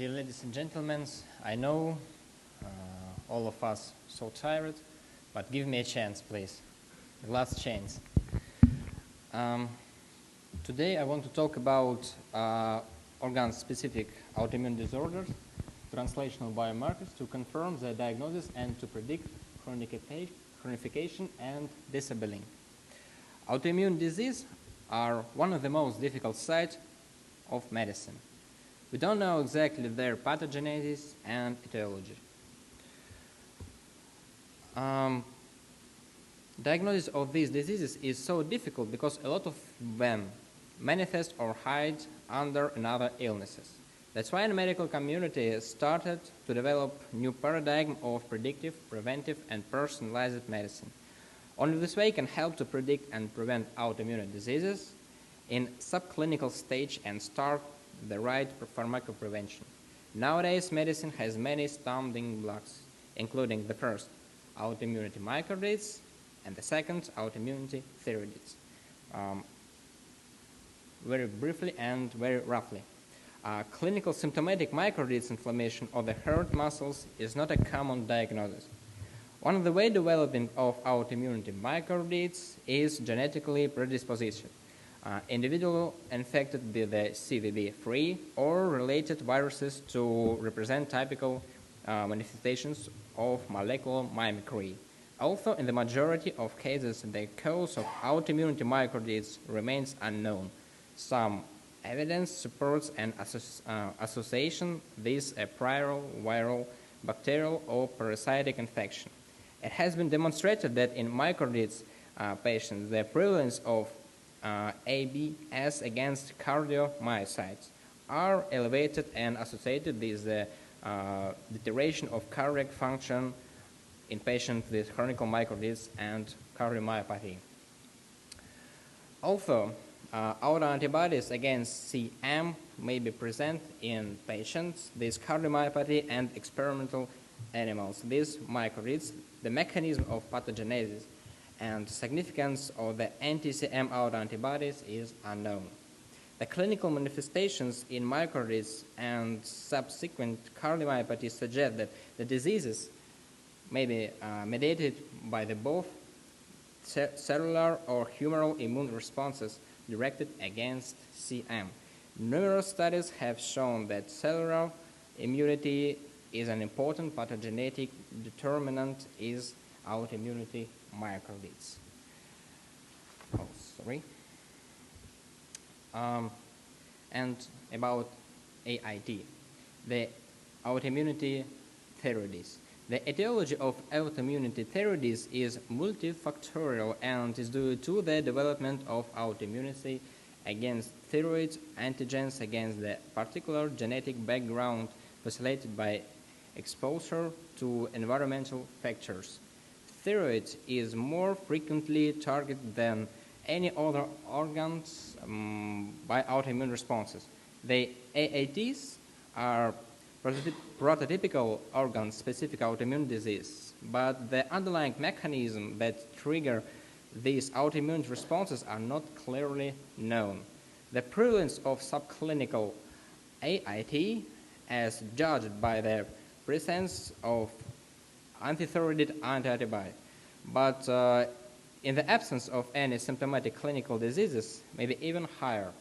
Dear ladies and gentlemen, I know all of us so tired, but give me a chance, please. The last chance. Today I want to talk about organ-specific autoimmune disorders, translational biomarkers to confirm the diagnosis and to predict chronification and disabling. Autoimmune diseases are one of the most difficult sides of medicine. We don't know exactly their pathogenesis and etiology. Diagnosis of these diseases is so difficult because a lot of them manifest or hide under another illnesses. That's why the medical community started to develop new paradigm of predictive, preventive, and personalized medicine. Only this way can help to predict and prevent autoimmune diseases in subclinical stage and start the right pharmacoprevention. Nowadays, medicine has many stumbling blocks, including the first, autoimmunity myocarditis, and the second, autoimmunity thyroiditis. Very briefly and very roughly. Clinical symptomatic myocarditis inflammation of the heart muscles is not a common diagnosis. One of the way developing of autoimmunity myocarditis is genetically predisposition. Individual infected with the CVB3 or related viruses to represent typical manifestations of molecular mimicry. Also, in the majority of cases, the cause of autoimmunity myocarditis remains unknown. Some evidence supports an association with a prior viral, bacterial, or parasitic infection. It has been demonstrated that in myocarditis patients, the prevalence of ABS against cardiomyocytes are elevated and associated with the deterioration of cardiac function in patients with chronic myocarditis and cardiomyopathy. Also, autoantibodies against CM may be present in patients with cardiomyopathy and experimental animals with myocarditis. The mechanism of pathogenesis and significance of the anti-CM autoantibodies is unknown. The clinical manifestations in myocarditis and subsequent cardiomyopathy suggest that the diseases may be mediated by the both cellular or humoral immune responses directed against CM. Numerous studies have shown that cellular immunity is an important pathogenetic determinant is autoimmunity myocarditis. And about AIT, the autoimmunity thyroiditis. The etiology of autoimmunity thyroiditis is multifactorial and is due to the development of autoimmunity against thyroid antigens against the particular genetic background facilitated by exposure to environmental factors. Thyroid is more frequently targeted than any other organs by autoimmune responses. The AATs are prototypical organ-specific autoimmune disease, but the underlying mechanism that trigger these autoimmune responses are not clearly known. The prevalence of subclinical AIT, as judged by the presence of antithyroid antibody, but in the absence of any symptomatic clinical diseases, may be even higher.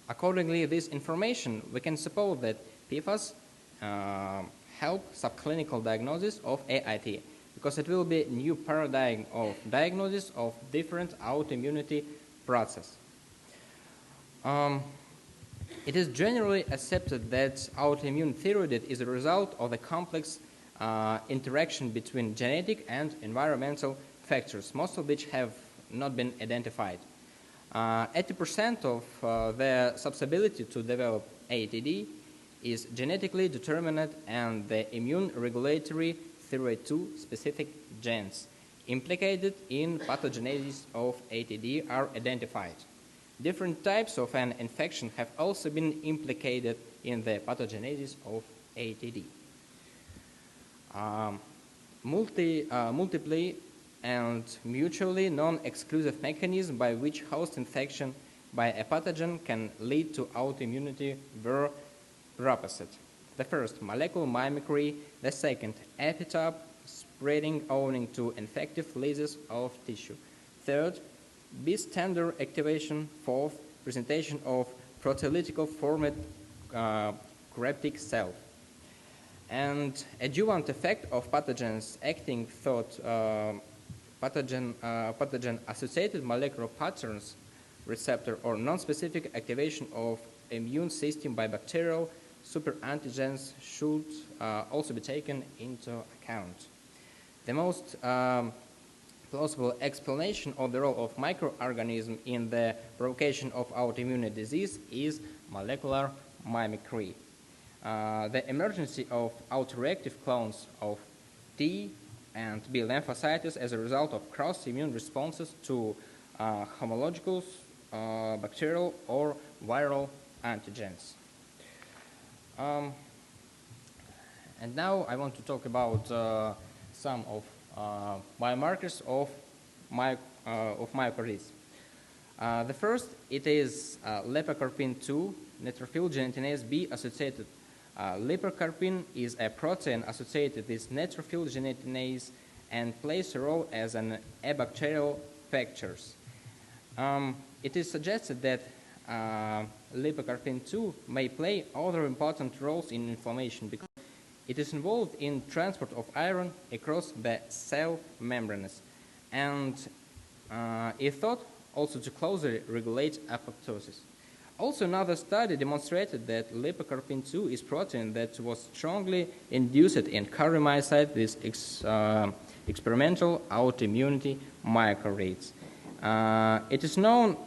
Accordingly, this information, we can suppose that PFAS help subclinical diagnosis of AIT, because it will be a new paradigm of diagnosis of different autoimmunity process. It is generally accepted that autoimmune thyroiditis is a result of a complex interaction between genetic and environmental factors, most of which have not been identified. 80% of the susceptibility to develop ATD is genetically determined, and the immune regulatory thyroid 2 specific genes implicated in pathogenesis of ATD are identified. Different types of an infection have also been implicated in the pathogenesis of ATD. Multiply and mutually non-exclusive mechanism by which host infection by a pathogen can lead to autoimmunity were opposite. The first, molecular mimicry. The second, epitope spreading owing to infective lesions of tissue. Third, bystander activation. Fourth, presentation of proteolytical formed cryptic cell. And adjuvant effect of pathogens acting thought pathogen-associated molecular patterns receptor or non-specific activation of immune system by bacterial superantigens should also be taken into account. The most plausible explanation of the role of microorganisms in the provocation of autoimmune disease is molecular mimicry. The emergence of autoreactive clones of T and B lymphocytes as a result of cross-immune responses to homologous bacterial or viral antigens. And now I want to talk about some of biomarkers of myocarditis. The first, it is lipocarpin-2 neutrophil gelatinase B associated. Lipocarpin is a protein associated with neutrophil gelatinase and plays a role as an abacterial factor. It is suggested that lipocarpin-2 may play other important roles in inflammation because it is involved in transport of iron across the cell membranes, and is thought also to closely regulate apoptosis. Also, another study demonstrated that lipocarpin-2 is protein that was strongly induced in cardiomyocytes with experimental autoimmunity myocarditis. It is known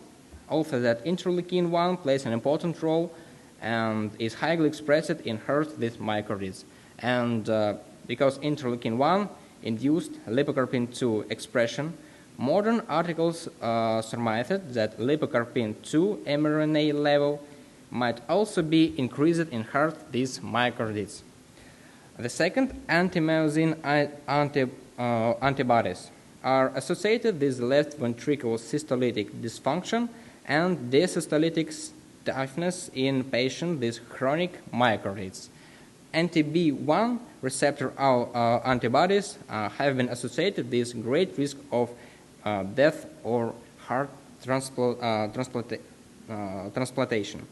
also that interleukin-1 plays an important role and is highly expressed in heart with myocarditis. And because interleukin-1 induced lipocarpin-2 expression, modern articles surmised that lipocarpin-2 mRNA level might also be increased in heart with myocarditis. The second, anti-myosin antibodies are associated with left ventricular systolytic dysfunction and diasystolytic stiffness in patients with chronic myocarditis. Anti-B1 receptor antibodies have been associated with great risk of death or heart transplantation.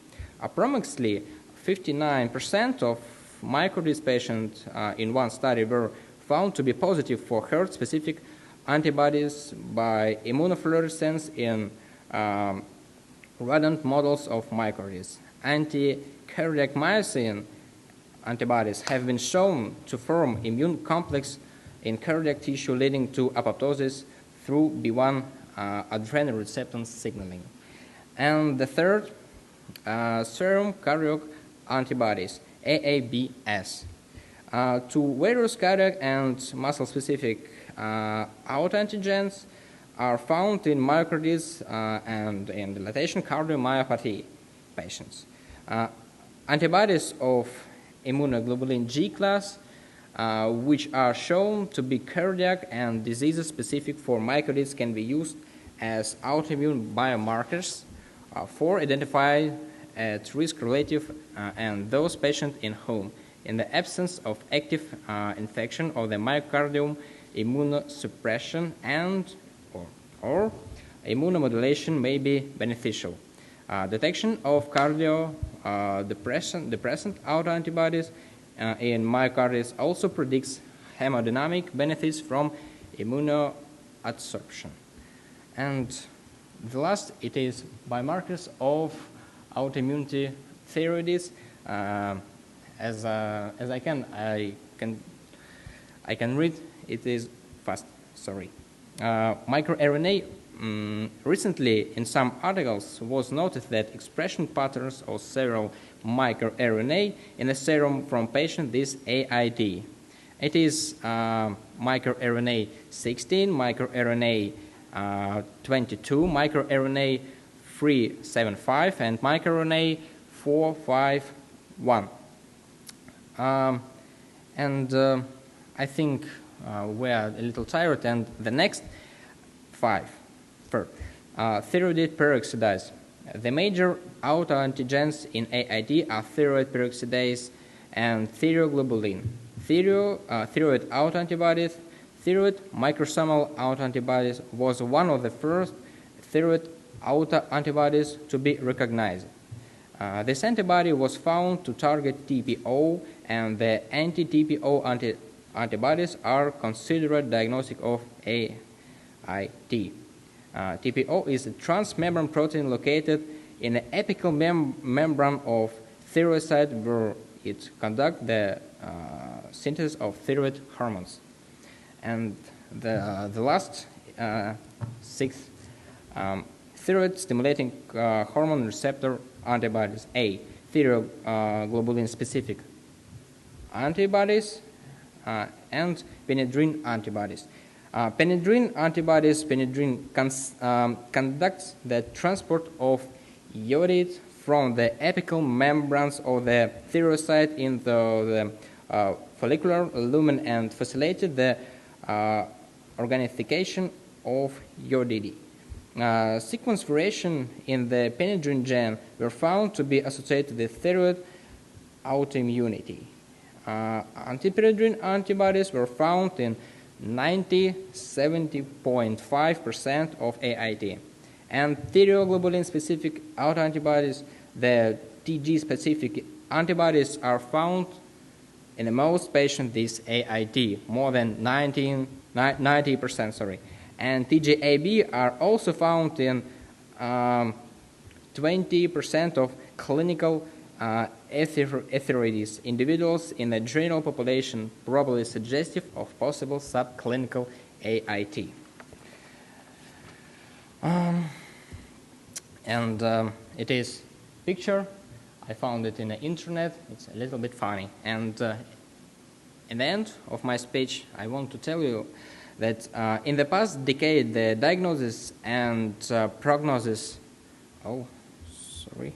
Approximately 59% of myocarditis patients in one study were found to be positive for heart-specific antibodies by immunofluorescence in rodent models of myocarditis. Anti-cardiac myosin antibodies have been shown to form immune complex in cardiac tissue, leading to apoptosis through B1 adrenergic receptor signaling. And the third, serum cardiac antibodies, AABS, to various cardiac and muscle-specific autoantigens are found in myocarditis and in dilatation cardiomyopathy patients. Antibodies of immunoglobulin G class, which are shown to be cardiac and disease-specific for myocarditis, can be used as autoimmune biomarkers for identifying at-risk relative and those patients in whom, in the absence of active infection of the myocardium, immunosuppression and or immunomodulation may be beneficial. Detection of depressant autoantibodies in myocarditis also predicts hemodynamic benefits from immunoadsorption. And the last, it is biomarkers of autoimmunity thyroiditis. As I can read. It is fast. Sorry. MicroRNA. Recently, in some articles, was noted that expression patterns of several microRNA in the serum from patients with AID. It is microRNA 16, microRNA 22, microRNA 375, and microRNA 451. I think we are a little tired, and the next 5. First, thyroid peroxidase. The major autoantigens in AIT are thyroid peroxidase and thyroglobulin. Thyroid autoantibodies, thyroid microsomal autoantibodies was one of the first thyroid autoantibodies to be recognized. This antibody was found to target TPO, and the anti-TPO antibodies are considered diagnostic of AIT. TPO is a transmembrane protein located in the apical membrane of thyroid where it conducts the synthesis of thyroid hormones. And the last sixth, thyroid stimulating hormone receptor antibodies. A, thyroglobulin specific antibodies and penedrine antibodies. Penedrine antibodies, conducts the transport of iodide from the apical membranes of the thyroid into the follicular lumen and facilitated the organification of iodide. Sequence variation in the penedrine gene were found to be associated with thyroid autoimmunity. Antipenedrine antibodies were found in 70.5% of AIT. And thyroglobulin-specific autoantibodies, the TG-specific antibodies, are found in the most patients with AIT, more than 90%. And TGAB are also found in 20% of clinical erythroides individuals in the general population, probably suggestive of possible subclinical AIT. It is picture. I found it in the internet. It's a little bit funny. And in the end of my speech, I want to tell you that in the past decade, the diagnosis and prognosis. Oh, sorry.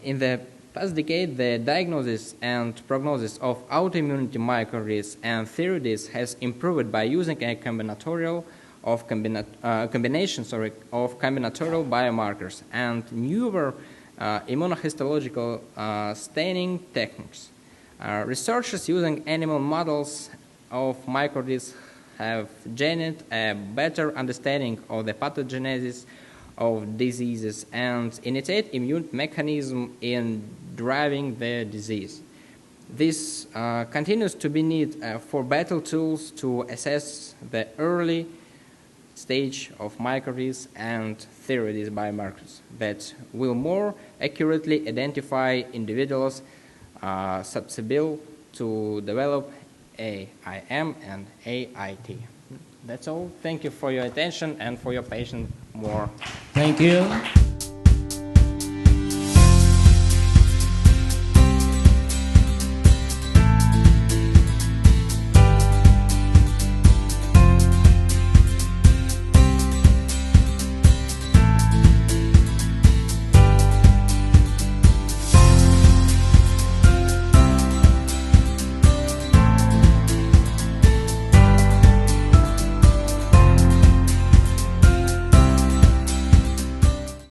In the past decade, the diagnosis and prognosis of autoimmunity microarrays and thyroiditis has improved by using a combinatorial biomarkers and newer immunohistological staining techniques. Researchers using animal models of microarrays have gained a better understanding of the pathogenesis of diseases and innate immune mechanism in driving the disease. This continues to be need for better tools to assess the early stage of microarrays and thyroid biomarkers that will more accurately identify individuals susceptible to develop AIM and AIT. That's all. Thank you for your attention and for your patience more. Thank you.